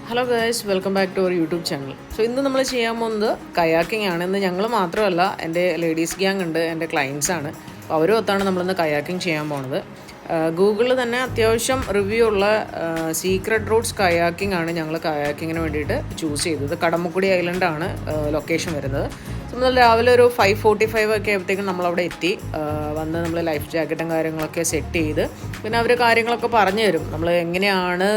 Hello guys, welcome back to our YouTube channel. So ഇന്ന് നമ്മൾ ചെയ്യാൻ പോകുന്നത് കയാക്കിംഗ് ആണ്. ഇന്ന് ഞങ്ങൾ മാത്രമല്ല, എൻ്റെ ലേഡീസ് ഗ്യാങ് ഉണ്ട്, എൻ്റെ ക്ലയൻസ് ആണ്. അപ്പോൾ അവരും ഒത്താണ് നമ്മളിന്ന് കയാക്കിംഗ് ചെയ്യാൻ പോകുന്നത്. ഗൂഗിളിൽ തന്നെ അത്യാവശ്യം റിവ്യൂ ഉള്ള സീക്രട്ട് റൂട്ട്സ് കയാക്കിംഗ് ആണ് ഞങ്ങൾ കയാക്കിങ്ങിന് വേണ്ടിയിട്ട് ചൂസ് ചെയ്തത്. കടമുക്കുടി ഐലൻഡാണ് ലൊക്കേഷൻ വരുന്നത്. നമ്മൾ രാവിലെ ഒരു 5:45 ഒക്കെ ആയപ്പോഴത്തേക്കും നമ്മളവിടെ എത്തി. വന്ന് നമ്മൾ ലൈഫ് ജാക്കറ്റും കാര്യങ്ങളൊക്കെ സെറ്റ് ചെയ്ത് പിന്നെ അവർ കാര്യങ്ങളൊക്കെ പറഞ്ഞു തരും. നമ്മൾ എങ്ങനെയാണ്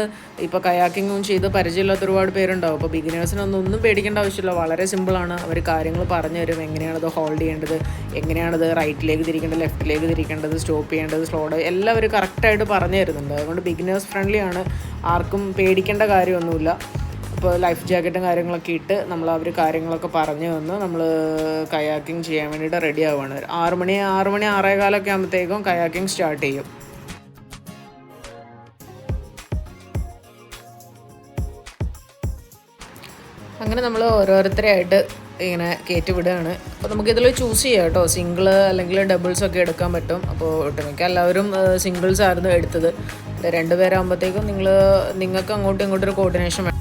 ഇപ്പോൾ കയാക്കിങ്ങും ചെയ്ത് പരിചയമില്ലാത്ത ഒരുപാട് പേരുണ്ടാവും. അപ്പോൾ ബിഗിനേഴ്സിനൊന്നും പേടിക്കേണ്ട ആവശ്യമില്ല, വളരെ സിമ്പിളാണ്. അവർ കാര്യങ്ങൾ പറഞ്ഞു തരും, എങ്ങനെയാണത് ഹോൾഡ് ചെയ്യേണ്ടത്, എങ്ങനെയാണത് റൈറ്റിലേക്ക് തിരിക്കേണ്ടത്, ലെഫ്റ്റിലേക്ക് തിരിക്കേണ്ടത്, സ്റ്റോപ്പ് ചെയ്യേണ്ടത്, സ്ലോ ഡൗൺ എല്ലാം അവർ കറക്റ്റായിട്ട് പറഞ്ഞു തരുന്നുണ്ട്. അതുകൊണ്ട് ബിഗിനേഴ്സ് ഫ്രണ്ട്ലി ആണ്, ആർക്കും പേടിക്കേണ്ട കാര്യമൊന്നുമില്ല. ഇപ്പോൾ ലൈഫ് ജാക്കറ്റും കാര്യങ്ങളൊക്കെ ഇട്ട് നമ്മൾ അവർ കാര്യങ്ങളൊക്കെ പറഞ്ഞു തന്ന് നമ്മൾ കയാക്കിങ് ചെയ്യാൻ വേണ്ടിയിട്ട് റെഡി ആവുകയാണ്. 6 മണി 6:15 ആകുമ്പോഴത്തേക്കും കയാക്കിങ് സ്റ്റാർട്ട് ചെയ്യും. അങ്ങനെ നമ്മൾ ഓരോരുത്തരെയായിട്ട് ഇങ്ങനെ കയറ്റി വിടുകയാണ്. അപ്പോൾ നമുക്കിതിൽ ചൂസ് ചെയ്യാം കേട്ടോ, സിംഗിള് അല്ലെങ്കിൽ ഡബിൾസ് ഒക്കെ എടുക്കാൻ പറ്റും. അപ്പോൾ ഒട്ടുമിക്ക എല്ലാവരും സിംഗിൾസ് ആയിരുന്നു എടുത്തത്. 2 പേരാകുമ്പോഴത്തേക്കും നിങ്ങൾക്ക് അങ്ങോട്ടും ഇങ്ങോട്ടൊരു കോർഡിനേഷൻ വേണം.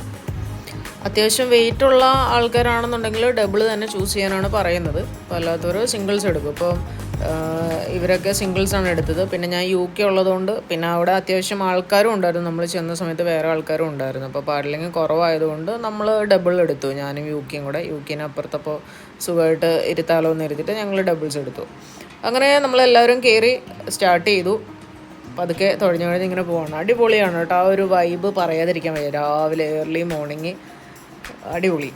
അത്യാവശ്യം വെയിറ്റുള്ള ആൾക്കാരാണെന്നുണ്ടെങ്കിൽ ഡബിൾ തന്നെ ചൂസ് ചെയ്യാനാണ് പറയുന്നത്. അപ്പോൾ അല്ലാത്തവർ സിംഗിൾസ് എടുക്കും. ഇപ്പോൾ ഇവരൊക്കെ സിംഗിൾസാണ് എടുത്തത്. പിന്നെ ഞാൻ UK ഉള്ളതുകൊണ്ട് പിന്നെ അവിടെ അത്യാവശ്യം ആൾക്കാരും ഉണ്ടായിരുന്നു. നമ്മൾ ചെന്ന സമയത്ത് വേറെ ആൾക്കാരും ഉണ്ടായിരുന്നു. അപ്പോൾ പാഡലിങ് കുറവായതുകൊണ്ട് നമ്മൾ ഡബിൾ എടുത്തു. ഞാനും UKയും കൂടെ. UKന് അപ്പുറത്തപ്പോൾ സുഖമായിട്ട് ഇരുത്താലോ എന്ന് ഇരുത്തിയിട്ട് ഞങ്ങൾ ഡബിൾസ് എടുത്തു. അങ്ങനെ നമ്മളെല്ലാവരും കയറി സ്റ്റാർട്ട് ചെയ്തു. പതുക്കെ തുഴഞ്ഞ് ഇങ്ങനെ പോകണം. അടിപൊളിയാണ് കേട്ടോ, ആ ഒരു വൈബ് പറയാതിരിക്കാൻ വയ്യ. രാവിലെ ഏർലി മോർണിംഗ് അടിപൊളി.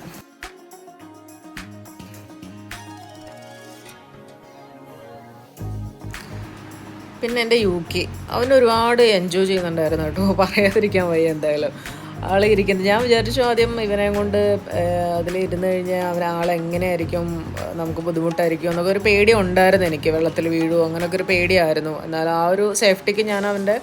പിന്നെ എൻ്റെ UK അവനൊരുപാട് എൻജോയ് ചെയ്യുന്നുണ്ടായിരുന്നു കേട്ടോ, പറയാതിരിക്കാൻ വയ്യ. എന്തായാലും ആൾ ഇരിക്കുന്നത് ഞാൻ വിചാരിച്ചു ആദ്യം ഇവനെ കൊണ്ട് അതിലിരുന്ന് കഴിഞ്ഞാൽ ആളെങ്ങനെയായിരിക്കും, നമുക്ക് ബുദ്ധിമുട്ടായിരിക്കും എന്നൊക്കെ ഒരു പേടി ഉണ്ടായിരുന്നു എനിക്ക്. വെള്ളത്തിൽ വീഴുമോ അങ്ങനെയൊക്കെ ഒരു പേടിയായിരുന്നു. എന്നാൽ ആ ഒരു സേഫ്റ്റിക്ക് ഞാൻ അവൻ്റെ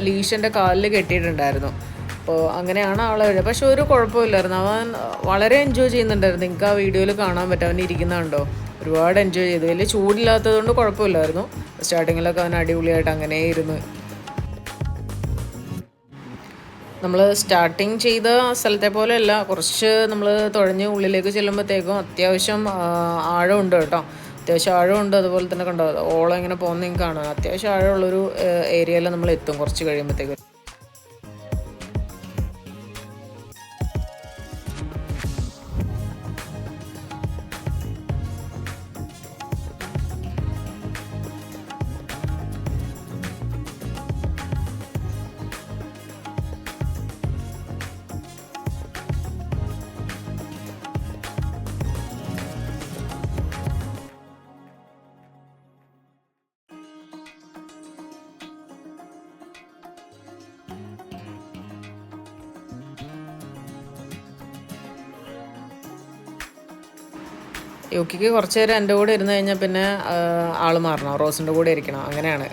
ലീഷൻ്റെ കാലിൽ കെട്ടിയിട്ടുണ്ടായിരുന്നു. അപ്പോൾ അങ്ങനെയാണ് ആളെ വരിക. പക്ഷെ ഒരു കുഴപ്പമില്ലായിരുന്നു, അവൻ വളരെ എൻജോയ് ചെയ്യുന്നുണ്ടായിരുന്നു. നിങ്ങൾക്ക് ആ വീഡിയോയിൽ കാണാൻ പറ്റും, അവൻ ഇരിക്കുന്നുണ്ടോ, ഒരുപാട് എൻജോയ് ചെയ്തു. വലിയ ചൂടില്ലാത്തത് കൊണ്ട് കുഴപ്പമില്ലായിരുന്നു. സ്റ്റാർട്ടിങ്ങിലൊക്കെ അവൻ അടിപൊളിയായിട്ട് അങ്ങനെ ഇരുന്ന്. നമ്മൾ സ്റ്റാർട്ടിങ് ചെയ്ത സ്ഥലത്തെ പോലെയല്ല, കുറച്ച് നമ്മൾ തുഴഞ്ഞ് ഉള്ളിലേക്ക് ചെല്ലുമ്പോഴത്തേക്കും അത്യാവശ്യം ആഴമുണ്ട് കേട്ടോ, അത്യാവശ്യം ആഴമുണ്ട്. അതുപോലെ തന്നെ കണ്ടോ ഓളം ഇങ്ങനെ പോകുന്ന നിങ്ങൾക്ക് കാണാം. അത്യാവശ്യം ആഴമുള്ളൊരു ഏരിയയിൽ നമ്മൾ എത്തും കുറച്ച് കഴിയുമ്പോഴത്തേക്കും. UKക്ക് കുറച്ച് നേരം എൻ്റെ കൂടെ ഇരുന്ന് കഴിഞ്ഞാൽ പിന്നെ ആൾ മാറണം, റോസിൻ്റെ കൂടെ ഇരിക്കണം, അങ്ങനെയാണ്.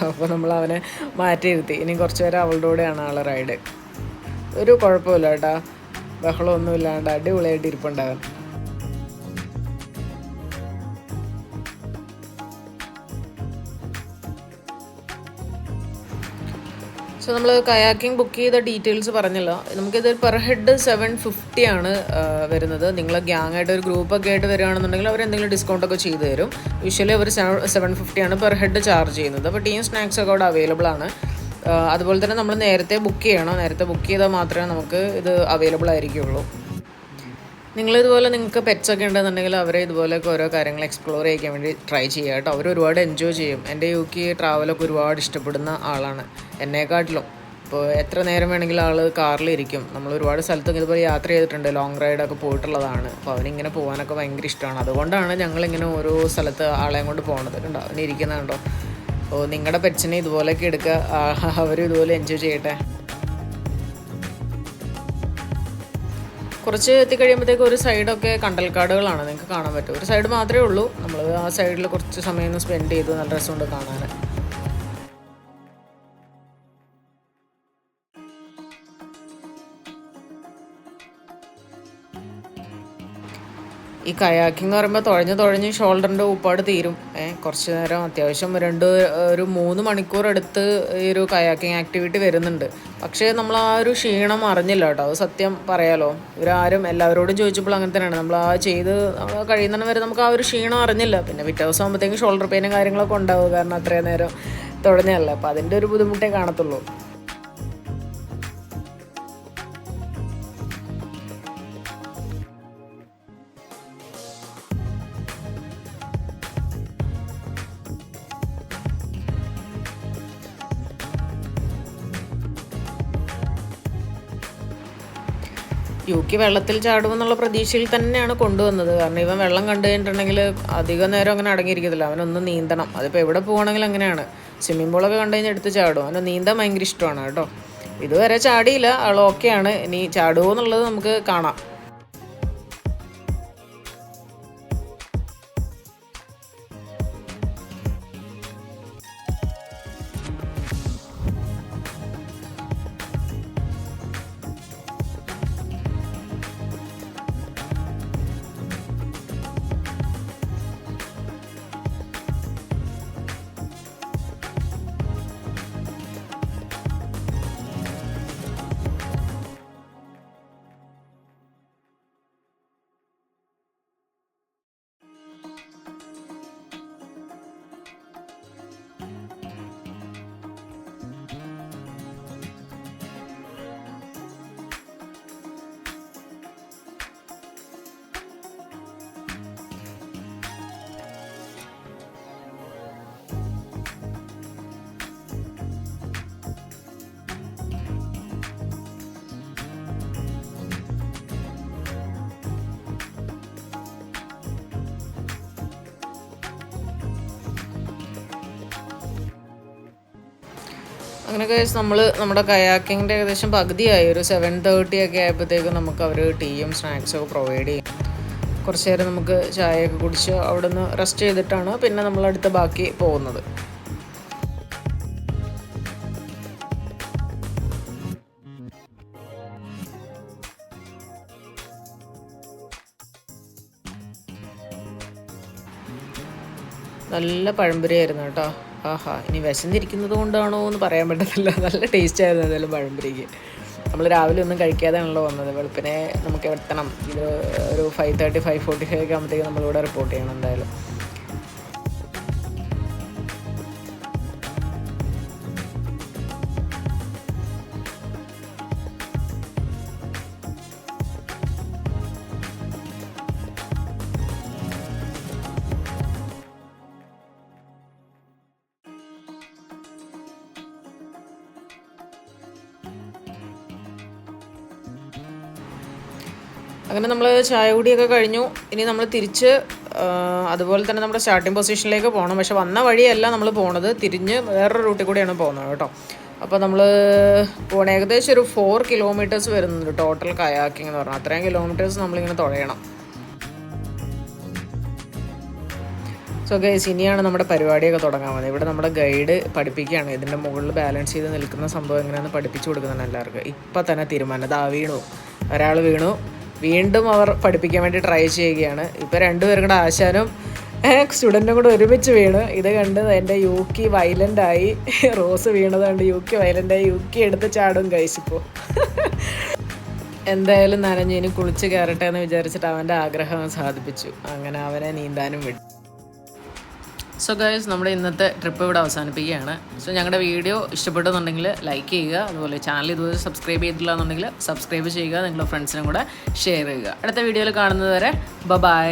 അപ്പോൾ നമ്മൾ അവനെ മാറ്റിയിരുത്തി. ഇനി കുറച്ച് നേരം അവളുടെ കൂടെയാണ് ആൾ റൈഡ്. ഒരു കുഴപ്പമില്ല കേട്ടോ, ബഹളമൊന്നും ഇല്ലാണ്ട് അടിപൊളിയായിട്ട് ഇരിപ്പുണ്ടാകാൻ. സോ നമ്മൾ കയാക്കിംഗ് ബുക്ക് ചെയ്ത ഡീറ്റെയിൽസ് പറഞ്ഞല്ലോ. നമുക്കിത് പെർ ഹെഡ് 750 ആണ് വരുന്നത്. നിങ്ങൾ ഗ്യാങ്ങായിട്ട് ഒരു ഗ്രൂപ്പൊക്കെ ആയിട്ട് വരികയാണെന്നുണ്ടെങ്കിൽ അവർ എന്തെങ്കിലും ഡിസ്കൗണ്ടൊക്കെ ചെയ്തു തരും. യൂഷ്വലി അവർ 750 ആണ് പെർ ഹെഡ് ചാർജ് ചെയ്യുന്നത്. അപ്പോൾ ടീയും സ്നാക്സ് ഒക്കെ അവിടെ അവൈലബിൾ ആണ്. അതുപോലെ തന്നെ നമ്മൾ നേരത്തെ ബുക്ക് ചെയ്യണം. നേരത്തെ ബുക്ക് ചെയ്താൽ മാത്രമേ നമുക്ക് ഇത് അവൈലബിൾ ആയിരിക്കുള്ളൂ. നിങ്ങളിതുപോലെ നിങ്ങൾക്ക് പെറ്റ്സൊക്കെ ഉണ്ടെന്നുണ്ടെങ്കിൽ അവരെ ഇതുപോലെയൊക്കെ ഓരോ കാര്യങ്ങൾ എക്സ്പ്ലോർ ചെയ്യാൻ വേണ്ടി ട്രൈ ചെയ്യുക കേട്ടോ. അവർ ഒരുപാട് എൻജോയ് ചെയ്യും. എൻ്റെ UK ട്രാവലൊക്കെ ഒരുപാട് ഇഷ്ടപ്പെടുന്ന ആളാണ് എന്നെക്കാട്ടിലും. ഇപ്പോൾ എത്ര നേരം വേണമെങ്കിലും ആൾ കാറിലിരിക്കും. നമ്മൾ ഒരുപാട് സ്ഥലത്തൊക്കെ ഇതുപോലെ യാത്ര ചെയ്തിട്ടുണ്ട്, ലോങ് റൈഡൊക്കെ പോയിട്ടുള്ളതാണ്. അപ്പോൾ അവനിങ്ങനെ പോകാനൊക്കെ ഭയങ്കര ഇഷ്ടമാണ്. അതുകൊണ്ടാണ് ഞങ്ങളിങ്ങനെ ഓരോ സ്ഥലത്ത് ആളെയും കൊണ്ട് പോകുന്നത്. കണ്ടോ അവനിരിക്കുന്നുണ്ടോ. അപ്പോൾ നിങ്ങളുടെ പെറ്റ്സിനെ ഇതുപോലെയൊക്കെ എടുക്കുക, അവരും ഇതുപോലെ എൻജോയ് ചെയ്യട്ടെ. കുറച്ച് എത്തിക്കഴിയുമ്പോഴത്തേക്ക് ഒരു സൈഡൊക്കെ കണ്ടൽക്കാടുകളാണ്, നിങ്ങൾക്ക് കാണാൻ പറ്റും. ഒരു സൈഡ് മാത്രമേ ഉള്ളൂ. നമ്മൾ ആ സൈഡിൽ കുറച്ച് സമയം ഒന്ന് സ്പെൻഡ് ചെയ്തു. നല്ല രസമുണ്ട് കാണാൻ. ഈ കയാക്കിംഗ് എന്ന് പറയുമ്പോൾ തുഴഞ്ഞ് ഷോൾഡറിൻ്റെ ഉപ്പാട് തീരും. കുറച്ച് നേരം അത്യാവശ്യം ഒരു 3 മണിക്കൂർ എടുത്ത് ഈ ഒരു കയാക്കിംഗ് ആക്ടിവിറ്റി വരുന്നുണ്ട്. പക്ഷേ നമ്മൾ ആ ഒരു ക്ഷീണം അറിഞ്ഞില്ല കേട്ടോ, അത് സത്യം പറയാലോ. ഇവരാരും എല്ലാവരോടും ചോദിച്ചപ്പോൾ അങ്ങനെ തന്നെയാണ്. നമ്മൾ ആ ചെയ്ത് കഴിയുന്ന വരെ നമുക്ക് ആ ഒരു ക്ഷീണം അറിഞ്ഞില്ല. പിന്നെ പിറ്റേ ദിവസം ആകുമ്പോഴത്തേക്കും ഷോൾഡർ പെയിനും കാര്യങ്ങളൊക്കെ ഉണ്ടാവും, കാരണം അത്രയും നേരം തുഴഞ്ഞല്ല. അപ്പോൾ അതിൻ്റെ ഒരു ബുദ്ധിമുട്ടേ കാണത്തുള്ളൂ. യുക്കി വെള്ളത്തിൽ ചാടുമെന്നുള്ള പ്രതീക്ഷയിൽ തന്നെയാണ് കൊണ്ടുവന്നത്. കാരണം ഇവൻ വെള്ളം കണ്ടു കഴിഞ്ഞിട്ടുണ്ടെങ്കിൽ അധികം നേരം അങ്ങനെ അടങ്ങിയിരിക്കത്തില്ല, അവനൊന്ന് നീന്തണം. അതിപ്പോൾ എവിടെ പോകുകയാണെങ്കിലും അങ്ങനെയാണ്. സ്വിമ്മിംഗ് പൂളൊക്കെ കണ്ടു കഴിഞ്ഞാൽ എടുത്ത് ചാടും. അവന് നീന്താൻ ഭയങ്കര ഇഷ്ടമാണ് കേട്ടോ. ഇതുവരെ ചാടിയില്ല, അവൾ ഓക്കെയാണ്. ഇനി ചാടുമോ എന്നുള്ളത് നമുക്ക് കാണാം. അങ്ങനെയൊക്കെ നമ്മുടെ കയാക്കിങ്ങിൻ്റെ ഏകദേശം പകുതിയായി. ഒരു 7:30 ഒക്കെ ആയപ്പോഴത്തേക്കും നമുക്ക് അവർ ടീയും സ്നാക്സൊക്കെ പ്രൊവൈഡ് ചെയ്യും. കുറച്ച് നേരം നമുക്ക് ചായയൊക്കെ കുടിച്ച് അവിടെ നിന്ന് റെസ്റ്റ് ചെയ്തിട്ടാണ് പിന്നെ നമ്മളടുത്ത് ബാക്കി പോകുന്നത്. നല്ല പഴംപൊരിയായിരുന്നു കേട്ടോ. ആഹാ, ഇനി വിശന്നിരിക്കുന്നത് കൊണ്ടാണോ എന്ന് പറയാൻ പറ്റത്തില്ല. നല്ല ടേസ്റ്റ് ആയിരുന്നു എന്തായാലും പഴംപൊരിക്ക്. നമ്മൾ രാവിലെ ഒന്നും കഴിക്കാതെയാണല്ലോ വന്നത്. വെളുപ്പിനെ നമുക്ക് എത്തണം. ഇത് ഒരു 5:30 5:45 ഒക്കെ ആകുമ്പോഴത്തേക്ക് നമ്മളിവിടെ റിപ്പോർട്ട് ചെയ്യണം എന്തായാലും. അങ്ങനെ നമ്മൾ ചായ കുടിയൊക്കെ കഴിഞ്ഞു. ഇനി നമ്മൾ തിരിച്ച് അതുപോലെ തന്നെ നമ്മുടെ സ്റ്റാർട്ടിംഗ് പൊസിഷനിലേക്ക് പോകണം. പക്ഷെ വന്ന വഴിയല്ല നമ്മൾ പോണത്, തിരിഞ്ഞ് വേറൊരു റൂട്ടിൽ കൂടെയാണ് പോകുന്നത് കേട്ടോ. അപ്പോൾ നമ്മൾ പോകണ ഏകദേശം ഒരു 4 കിലോമീറ്റേഴ്സ് വരുന്നുണ്ട് ടോട്ടൽ കയാക്കിംഗ് എന്ന് പറഞ്ഞാൽ. അത്രയും കിലോമീറ്റേഴ്സ് നമ്മളിങ്ങനെ തുഴയണം. സോ ഗൈസ്, ഇനിയാണ് നമ്മുടെ പരിപാടിയൊക്കെ തുടങ്ങാൻ പോകുന്നത്. ഇവിടെ നമ്മുടെ ഗൈഡ് പഠിപ്പിക്കുകയാണ്. ഇതിൻ്റെ മുകളിൽ ബാലൻസ് ചെയ്ത് നിൽക്കുന്ന സംഭവം എങ്ങനെയാണെന്ന് പഠിപ്പിച്ചു കൊടുക്കുന്നുണ്ട് എല്ലാവർക്കും. ഇപ്പം തന്നെ തീരുമാനം, ഇതാ വീണു, ഒരാൾ വീണു. വീണ്ടും അവർ പഠിപ്പിക്കാൻ വേണ്ടി ട്രൈ ചെയ്യുകയാണ്. ഇപ്പോൾ രണ്ടുപേരും കൂടെ, ആശാനും സ്റ്റുഡൻറ്റും കൂടെ ഒരുമിച്ച് വീണ്. ഇത് കണ്ട് എൻ്റെ യൂക്കി വയലൻ്റായി. റോസ് വീണത് കണ്ട് യൂക്കി വയലൻ്റായി. യൂക്കി എടുത്ത് ചാടും കഴിച്ചിപ്പോൾ. എന്തായാലും നനഞ്ഞ് ഇനി കുളിച്ച് കയറട്ടെ എന്ന് വിചാരിച്ചിട്ട് അവൻ്റെ ആഗ്രഹം സാധിപ്പിച്ചു. അങ്ങനെ അവനെ നീന്താനും വിട്ടു. സോ ഗൈസ്, നമ്മുടെ ഇന്നത്തെ ട്രിപ്പ് ഇവിടെ അവസാനിപ്പിക്കുകയാണ്. സോ ഞങ്ങളുടെ വീഡിയോ ഇഷ്ടപ്പെട്ടെന്നുണ്ടെങ്കിൽ ലൈക്ക് ചെയ്യുക. അതുപോലെ ചാനൽ ഇതുവരെ സബ്സ്ക്രൈബ് ചെയ്തിട്ടില്ല എന്നുണ്ടെങ്കിൽ സബ്സ്ക്രൈബ് ചെയ്യുക. നിങ്ങളുടെ ഫ്രണ്ട്സിനും കൂടെ ഷെയർ ചെയ്യുക. അടുത്ത വീഡിയോയിൽ കാണുന്നത് വരെ ബൈ.